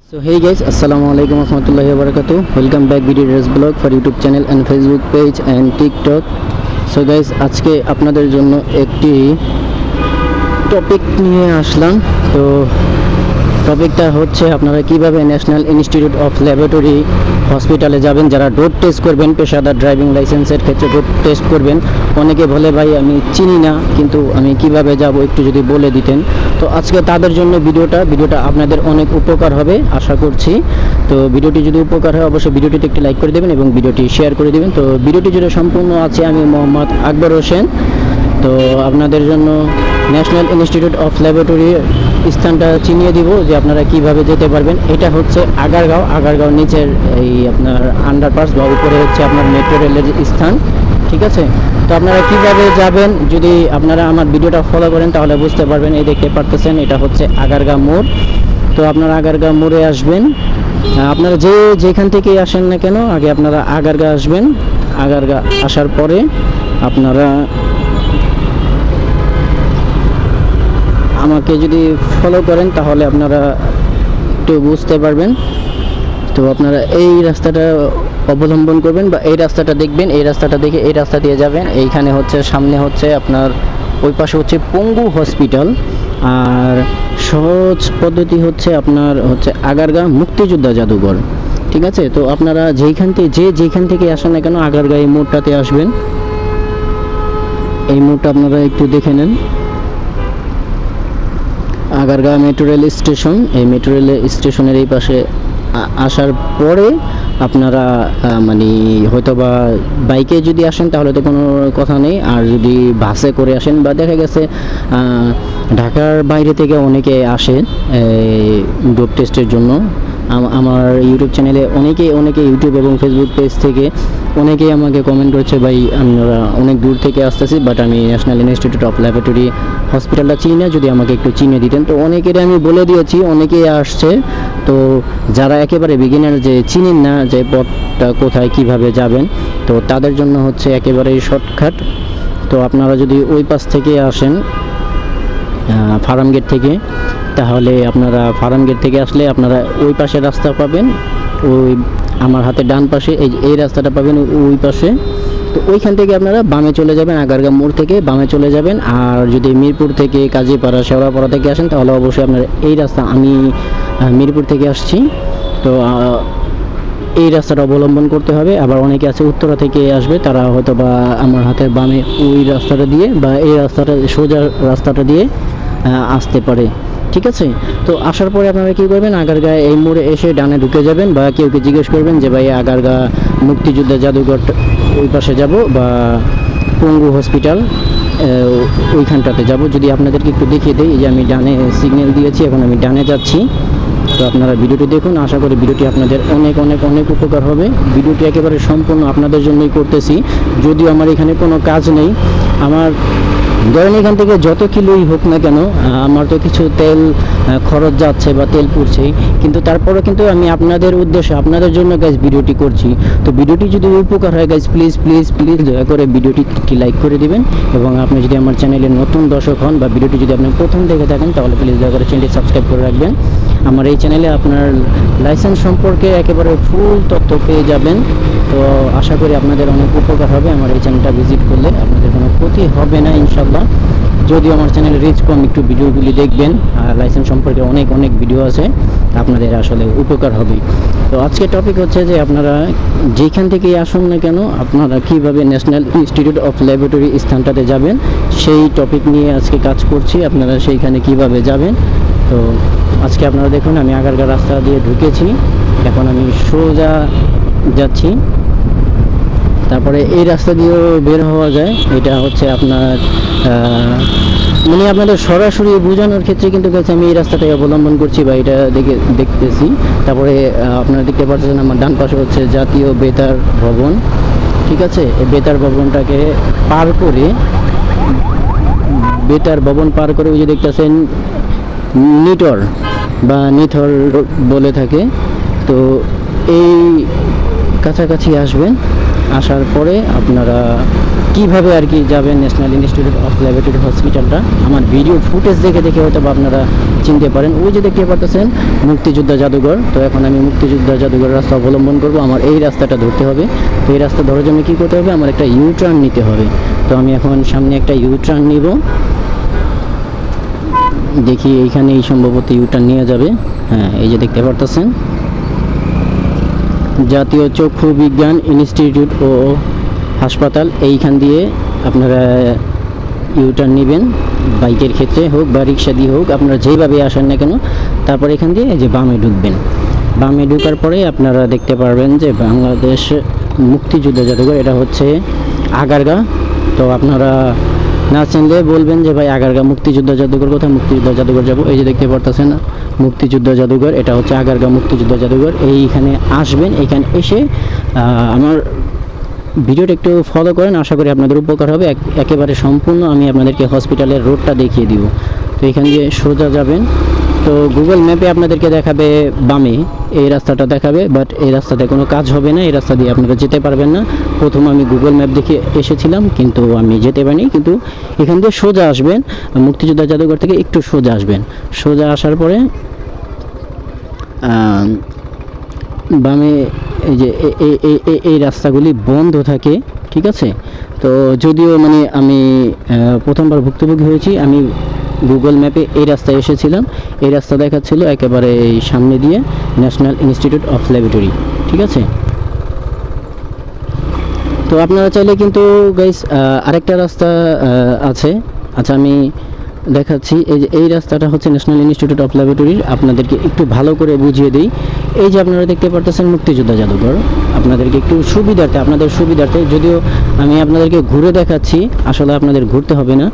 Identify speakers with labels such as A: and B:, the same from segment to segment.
A: So hey guys, Assalamualaikum warahmatullahi wabarakatuh. Welcome back video address blog for YouTube channel and Facebook page and TikTok. So guys, আজকে আপনাদের জন্য একটি topic নিয়ে আসলাম। তো টপিকটা হচ্ছে আপনারা কিভাবে ন্যাশনাল ইনস্টিটিউট অফ ল্যাবরেটরি হসপিটালে যাবেন যারা ডোপ টেস্ট করবেন, পেশাদার ড্রাইভিং লাইসেন্সের ক্ষেত্রে ডোপ টেস্ট করবেন। অনেকে বলে ভাই আমি চিনি না, কিন্তু আমি কিভাবে যাব একটু যদি বলে দিতেন। তো আজকে তাদের জন্য ভিডিওটা আপনাদের অনেক উপকার হবে আশা করছি। তো ভিডিওটি যদি উপকার হয় অবশ্যই ভিডিওটিতে একটি লাইক করে দেবেন এবং ভিডিওটি শেয়ার করে দেবেন। তো ভিডিওটি জুড়ে সম্পূর্ণ আছে আমি মোহাম্মদ আকবর হোসেন। তো আপনাদের জন্য ন্যাশনাল ইনস্টিটিউট অফ ল্যাবরেটরি স্থানটা চিনিয়ে দিব যে আপনারা কিভাবে যেতে পারবেন। এটা হচ্ছে আগারগাঁও নিচের এই আপনার আন্ডারপাস বা উপরে হচ্ছে আপনার মেট্রো রেলের স্থান, ঠিক আছে। তো আপনারা কিভাবে যাবেন যদি আপনারা আমার ভিডিওটা ফলো করেন তাহলে বুঝতে পারবেন। এই দেখতে পারতেছেন এটা হচ্ছে আগারগাঁও মোড়। তো আপনারা আগারগাঁও মোড়ে আসবেন। আপনারা যেখান থেকেই আসেন না কেন আগে আপনারা আগারগাঁও আসবেন। আগারগাঁও আসার পরে আপনারা আমাকে যদি ফলো করেন তাহলে আপনারা একটু বুঝতে পারবেন। তো আপনারা এই রাস্তাটা অবলম্বন করবেন বা এই রাস্তাটা দেখবেন, এই রাস্তাটা দেখে এই রাস্তা দিয়ে যাবেন। এইখানে হচ্ছে সামনে হচ্ছে আপনার ওই পাশে হচ্ছে পঙ্গু হসপিটাল, আর সহজ পদ্ধতি হচ্ছে আপনার হচ্ছে আগারগাঁও মুক্তিযোদ্ধা জাদুঘর, ঠিক আছে। তো আপনারা যেখান থেকে আসেন না কেন আগারগাঁও এই মোড়টাতে আসবেন। এই মোড়টা আপনারা একটু দেখে নেন। আগারগাঁও মেট্রো রেল স্টেশন, এই মেট্রো রেল স্টেশনের এই পাশে আসার পরে আপনারা মানে হয়তো বা বাইকে যদি আসেন তাহলে তো কোনো কথা নেই, আর যদি বাসে করে আসেন বা দেখা গেছে ঢাকার বাইরে থেকে অনেকে আসে ডোপ টেস্টের জন্য। আমার ইউটিউব চ্যানেলে অনেকে ইউটিউব এবং ফেসবুক পেজ থেকে অনেকেই আমাকে কমেন্ট করেছে ভাই আমরা অনেক দূর থেকে আসতেছি বাট আমি ন্যাশনাল ইনস্টিটিউট অফ ল্যাবরেটরি হসপিটালটা চিনি না, যদি আমাকে একটু চিনে দিতেন। তো অনেকের আমি বলে দিয়েছি, অনেকেই আসছে। তো যারা একেবারে বিগিনার যে চিনেন না যে পথটা কোথায় কিভাবে যাবেন, তো তাদের জন্য হচ্ছে একেবারেই শর্টকাট। তো আপনারা যদি ওই পাশ থেকে আসেন ফার্ম গেট থেকে, তাহলে আপনারা ফার্ম গেট থেকে আসলে আপনারা ওই পাশে রাস্তা পাবেন। ওই আমার হাতে ডান পাশে এই রাস্তাটা পাবেন ওই পাশে। তো ওইখান থেকে আপনারা বামে চলে যাবেন, আগারগাঁও মোড় থেকে বামে চলে যাবেন। আর যদি মিরপুর থেকে কাজীপাড়া শেওড়াপাড়া থেকে আসেন তাহলে অবশ্যই আপনারা এই রাস্তা, আমি মিরপুর থেকে আসছি তো এই রাস্তাটা অবলম্বন করতে হবে। আবার অনেকে আছে উত্তরা থেকে আসবে, তারা হয়তো বা আমার হাতের বামে ওই রাস্তাটা দিয়ে বা এই রাস্তাটা সোজা রাস্তাটা দিয়ে আসতে পারে, ঠিক আছে। তো আসার পরে আপনারা কী করবেন, আগারগাঁও এই মোড়ে এসে ডানে ঢুকে যাবেন বা কেউকে জিজ্ঞেস করবেন যে ভাই আগারগাঁও মুক্তিযোদ্ধা জাদুঘর ওই পাশে যাব বা পঙ্গু হসপিটাল ওইখানটাতে যাব। যদি আপনাদেরকে একটু দেখিয়ে দিই, যে আমি ডানে সিগন্যাল দিয়েছি, এখন আমি ডানে যাচ্ছি। তো আপনারা ভিডিওটি দেখুন, আশা করি ভিডিওটি আপনাদের অনেক উপকার হবে। ভিডিওটি একেবারে সম্পূর্ণ আপনাদের জন্যই করতেছি, যদিও আমার এখানে কোনো কাজ নেই। আমার ধরেন এখান থেকে যত কিলোই হোক না কেন আমার তো কিছু তেল খরচ যাচ্ছে বা তেল পুড়ছেই, কিন্তু তারপরেও কিন্তু আমি আপনাদের উদ্দেশ্যে আপনাদের জন্য গাইজ ভিডিওটি করছি। তো ভিডিওটি যদি উপকার হয় গাইজ প্লিজ দয়া করে ভিডিওটি একটি লাইক করে দিবেন। এবং আপনি যদি আমার চ্যানেলের নতুন দর্শক হন বা ভিডিওটি যদি আপনি প্রথম দেখে থাকেন তাহলে প্লিজ দয়া করে চ্যানেলটি সাবস্ক্রাইব করে রাখবেন। আমার এই চ্যানেলে আপনার লাইসেন্স সম্পর্কে একেবারে ফুল তথ্য পেয়ে যাবেন। তো আশা করি আপনাদের অনেক উপকার হবে আমার এই চ্যানেলটা ভিজিট করলে, আপনাদের কোনো ক্ষতি হবে না ইনশাল্লাহ। যদিও আমার চ্যানেলে রিচ কম, একটু ভিডিওগুলি দেখবেন, আর লাইসেন্স সম্পর্কে অনেক ভিডিও আছে, আপনাদের আসলে উপকার হবে। তো আজকে টপিক হচ্ছে যে আপনারা যেখান থেকেই আসুন না কেন আপনারা কীভাবে ন্যাশনাল ইনস্টিটিউট অফ ল্যাবরেটরি স্থানটাতে যাবেন সেই টপিক নিয়ে আজকে কাজ করছি। আপনারা সেইখানে কিভাবে যাবেন। তো আজকে আপনারা দেখুন আমি আগারগাঁও রাস্তা দিয়ে ঢুকেছি, এখন আমি সোজা যাচ্ছি। তারপরে এই রাস্তা দিয়েও বের হওয়া যায়। এটা হচ্ছে আপনার মানে আপনাদের সরাসরি বোঝানোর ক্ষেত্রে কিন্তু আমি এই রাস্তাটাই অবলম্বন করছি বা এটা দেখতেছি। তারপরে আপনারা দেখতে পাচ্ছেন আমার ডান পাশে হচ্ছে জাতীয় বেতার ভবন, ঠিক আছে। এই বেতার ভবনটাকে পার করে ওই যে দেখতেছেন নিটর বা নিথর বলে থাকে। তো এই কাছাকাছি আসবেন, আসার পরে আপনারা কিভাবে আর কি যাবেন ন্যাশনাল ইনস্টিটিউট অফ ল্যাবরেটরি হসপিটালটা, আমার ভিডিও ফুটেজ দেখে দেখে হয়তো বা আপনারা চিনতে পারেন। ওই যে দেখতে পাচ্ছেন মুক্তিযোদ্ধা জাদুঘর। তো এখন আমি মুক্তিযোদ্ধা জাদুঘর রাস্তা অবলম্বন করব, আমার এই রাস্তাটা ধরতে হবে। তো এই রাস্তা ধরার জন্য কী করতে হবে, আমার একটা ইউ টার্ন নিতে হবে। তো আমি এখন সামনে একটা ইউ টার্ন নিব, দেখি এইখানে এই সম্ভবত ইউ টার্ন নিয়ে যাবে। হ্যাঁ, এই যে দেখতে পারতেছেন জাতীয় চক্ষু বিজ্ঞান ইনস্টিটিউট ও হাসপাতাল, এইখান দিয়ে আপনারা ইউটার্ন নেবেন, বাইকের ক্ষেত্রে হোক বা রিক্সা দিয়ে হোক, আপনারা যেভাবে আসেন না কেন। তারপর এখান দিয়ে এই যে বামে ঢুকবেন। বামে ঢুকার পরে আপনারা দেখতে পারবেন যে বাংলাদেশ মুক্তিযুদ্ধ জাদুঘর, এটা হচ্ছে আগারগা। তো আপনারা না চিনলে বলবেন যে ভাই আগারগা মুক্তিযুদ্ধ জাদুঘর কোথায়, মুক্তিযুদ্ধ জাদুঘর যাব। এই যে দেখতে পারতেছেন মুক্তিযুদ্ধ জাদুঘর, এটা হচ্ছে আগারগা মুক্তিযুদ্ধ জাদুঘর। এইখানে আসবেন, এইখানে এসে আমার ভিডিওটা একটু ফলো করেন, আশা করি আপনাদের উপকার হবে। একেবারে সম্পূর্ণ আমি আপনাদেরকে হসপিটালের রোডটা দেখিয়ে দিব। তো এখান দিয়ে সোজা যাবেন। তো গুগল ম্যাপে আপনাদেরকে দেখাবে বামে, এই রাস্তাটা দেখাবে, বাট এই রাস্তাতে কোনো কাজ হবে না, এই রাস্তা দিয়ে আপনারা যেতে পারবেন না। প্রথম আমি গুগল ম্যাপ দেখে এসেছিলাম, কিন্তু আমি যেতে পারিনি। কিন্তু এখান দিয়ে সোজা আসবেন, মুক্তিযোদ্ধা জাদুঘর থেকে একটু সোজা আসবেন। সোজা আসার পরে বামে এই যে এই রাস্তাগুলি বন্ধ থাকে, ঠিক আছে। তো যদিও মানে আমি প্রথমবার ভুক্তভোগী হয়েছি, আমি গুগল ম্যাপে এই রাস্তায় এসেছিলাম, এই রাস্তা দেখাচ্ছিল একেবারে এই সামনে দিয়ে ন্যাশনাল ইনস্টিটিউট অফ ল্যাবরেটরি, ঠিক আছে। তো আপনারা চাইলে কিন্তু গাইস আরেকটা রাস্তা আছে, আচ্ছা আমি দেখাচ্ছি। এই যে এই রাস্তাটা হচ্ছে ন্যাশনাল ইনস্টিটিউট অফ ল্যাবরেটরির, আপনাদেরকে একটু ভালো করে বুঝিয়ে দিই। এই যে আপনারা দেখতে পারতেছেন মুক্তিযোদ্ধা জাদুঘর, আপনাদেরকে একটু সুবিধার্থে, আপনাদের সুবিধার্থে, যদিও আমি আপনাদেরকে ঘুরে দেখাচ্ছি, আসলে আপনাদের ঘুরতে হবে না।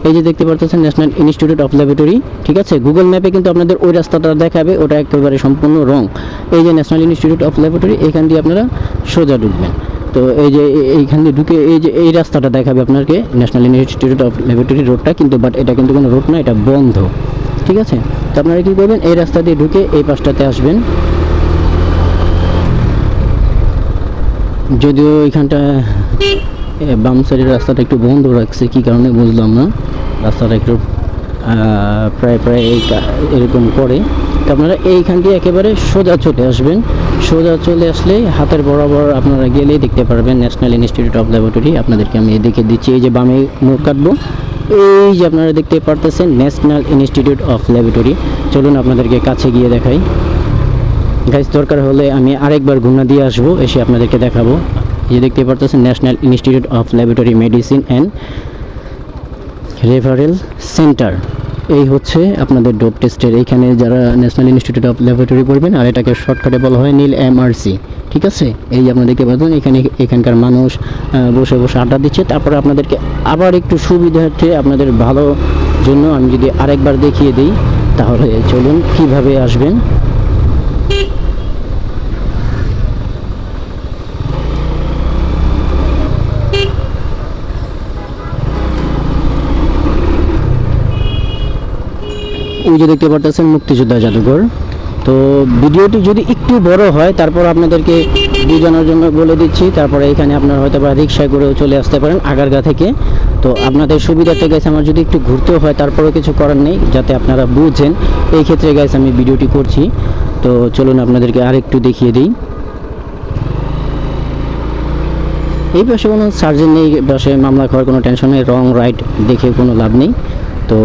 A: এই যে দেখতে পারতেছেন ন্যাশনাল ইনস্টিটিউট অফ ল্যাবরেটরি, ঠিক আছে। গুগল ম্যাপে কিন্তু আপনাদের ওই রাস্তাটা দেখাবে, ওটা একেবারে সম্পূর্ণ রং। এই যে ন্যাশনাল ইনস্টিটিউট অফ ল্যাবরেটরি, এখান দিয়ে আপনারা সোজা ঢুকবেন। তো এই যে এইখান দিয়ে ঢুকে এই যে এই রাস্তাটা দেখাবে আপনাকে ন্যাশনাল ইনস্টিটিউট অফ ল্যাবরেটরি রোডটা, কিন্তু বাট এটা কিন্তু কোনো রোড না, এটা বন্ধ, ঠিক আছে। তো আপনারা কী করবেন, এই রাস্তা দিয়ে ঢুকে এই পাশটাতে আসবেন। যদিও এইখানটা বাম সাইডের রাস্তাটা একটু বন্ধ রাখছে, কী কারণে বুঝলাম না, রাস্তাটা একটু প্রায় এরকম করে। তো আপনারা এইখান দিয়ে একেবারে সোজা চলে আসবেন। সোজা চলে আসলে হাতের বরাবর আপনারা গেলেই দেখতে পারবেন ন্যাশনাল ইনস্টিটিউট অফ ল্যাবরেটরি। আপনাদেরকে আমি দেখে দিচ্ছি, এই যে বামে মুখ কাটবো, এই যে আপনারা দেখতে পারতেছেন ন্যাশনাল ইনস্টিটিউট অফ ল্যাবরেটরি। চলুন আপনাদেরকে কাছে গিয়ে দেখাই। গাইস দরকার হলে আমি আরেকবার ঘুরনা দিয়ে আসবো, এসে আপনাদেরকে দেখাবো। এই যে দেখতে পারতেছেন national institute of laboratory medicine and referral centre, এই হচ্ছে আপনাদের ডোপ টেস্টের। এইখানে যারা ন্যাশনাল ইনস্টিটিউট অফ ল্যাবরেটরি পড়বেন, আর এটাকে শর্টকাটে বলা হয় নীল MRC, ঠিক আছে। এই যে আপনারা দেখতে পাচ্ছেন এখানকার মানুষ বসে বসে আড্ডা দিচ্ছে। তারপরে আপনাদেরকে আবার একটু সুবিধার্থে, আপনাদের ভালো জন্য আমি যদি আরেকবার দেখিয়ে দিই, তাহলে চলুন কিভাবে আসবেন। ওই যে দেখতে পারতেছেন মুক্তিযোদ্ধা জাদুঘর। তো ভিডিওটি যদি একটু বড় হয়, তারপর আপনাদেরকে বোঝানোর জন্য বলে দিচ্ছি। তারপরে এখানে আপনারা হয়তো বা রিক্সায় করেও চলে আসতে পারেন আগারগা থেকে। তো আপনাদের সুবিধাতে গেছে, আমার যদি একটু ঘুরতেও হয় তারপরেও কিছু করার নেই, যাতে আপনারা বুঝেন, এই ক্ষেত্রে গেছে আমি ভিডিওটি করছি। তো চলুন আপনাদেরকে আরেকটু দেখিয়ে দিই। এই পাশে কোনো সার্জেন নেই, পাশে মামলা খাওয়ার কোনো টেনশন নেই, রং রাইট দেখে কোনো লাভ নেই। তো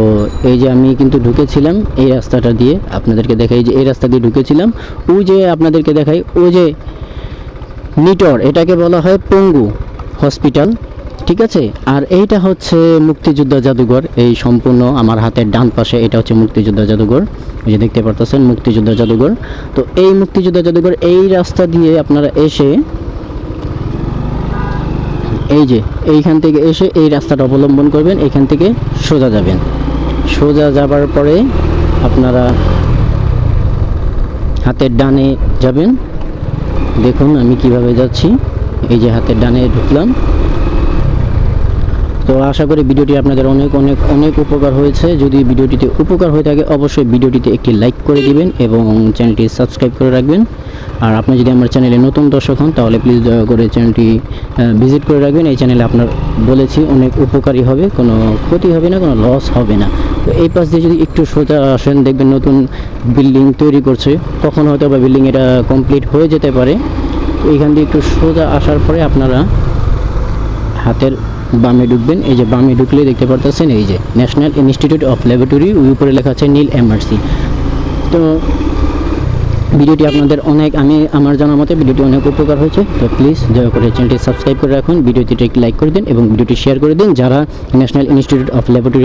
A: এই যে আমি কিন্তু ঢুকেছিলাম এই রাস্তাটা দিয়ে, আপনাদেরকে দেখাই যে এই রাস্তা দিয়ে ঢুকেছিলাম। ওই যে আপনাদেরকে দেখাই, ওই যে নিটর, এটাকে বলা হয় পঙ্গু হসপিটাল, ঠিক আছে। আর এইটা হচ্ছে মুক্তিযোদ্ধা জাদুঘর, এই সম্পূর্ণ আমার হাতের ডান পাশে এটা হচ্ছে মুক্তিযোদ্ধা জাদুঘর। এই যে দেখতে পারতেছেন মুক্তিযোদ্ধা জাদুঘর। তো এই মুক্তিযোদ্ধা জাদুঘর এই রাস্তা দিয়ে আপনারা এসে, এই যে এইখান থেকে এসে এই রাস্তাটা অবলম্বন করবেন, এখান থেকে সোজা যাবেন। সোজা যাবার পরে আপনারা হাতের ডানে যাবেন। দেখুন আমি কিভাবে যাচ্ছি, এই যে হাতের ডানে ঢুকলাম। তো তো আশা করি ভিডিওটি আপনাদের অনেক অনেক অনেক উপকার হয়েছে। যদি ভিডিওটিতে উপকার হয়ে থাকে অবশ্যই ভিডিওটিতে একটি লাইক করে দিবেন এবং চ্যানেলটি সাবস্ক্রাইব করে রাখবেন। আর আপনি যদি আমার চ্যানেলে নতুন দর্শক হন তাহলে প্লিজ দয়া করে চ্যানেলটি ভিজিট করে রাখবেন। এই চ্যানেলে আপনার বলেছি অনেক উপকারী হবে, কোনো ক্ষতি হবে না, কোনো লস হবে না। তো এই পাশ দিয়ে যদি একটু সোজা আসেন দেখবেন নতুন বিল্ডিং তৈরি করছে, কখন হয়তো বা বিল্ডিং এটা কমপ্লিট হয়ে যেতে পারে। এইখান দিয়ে একটু সোজা আসার পরে আপনারা হাতের বামে ঢুকবেন। এই যে বামে ঢুকলে দেখতে পারতেছেন এই যে ন্যাশনাল ইনস্টিটিউট অফ ল্যাবরেটরি, ওই উপরে লেখা আছে নীল এমআরসি। তো ভিডিওটি আপনাদের অনেক, আমার জানার মতে ভিডিওটি অনেক উপকার হয়েছে। তো প্লিজ দয়া করে চ্যানেলটি সাবস্ক্রাইব করে রাখুন, ভিডিওটিতে একটি লাইক করে দিন এবং ভিডিওটি শেয়ার করে দিন যারা ন্যাশনাল ইনস্টিটিউট অফ ল্যাবরেটরি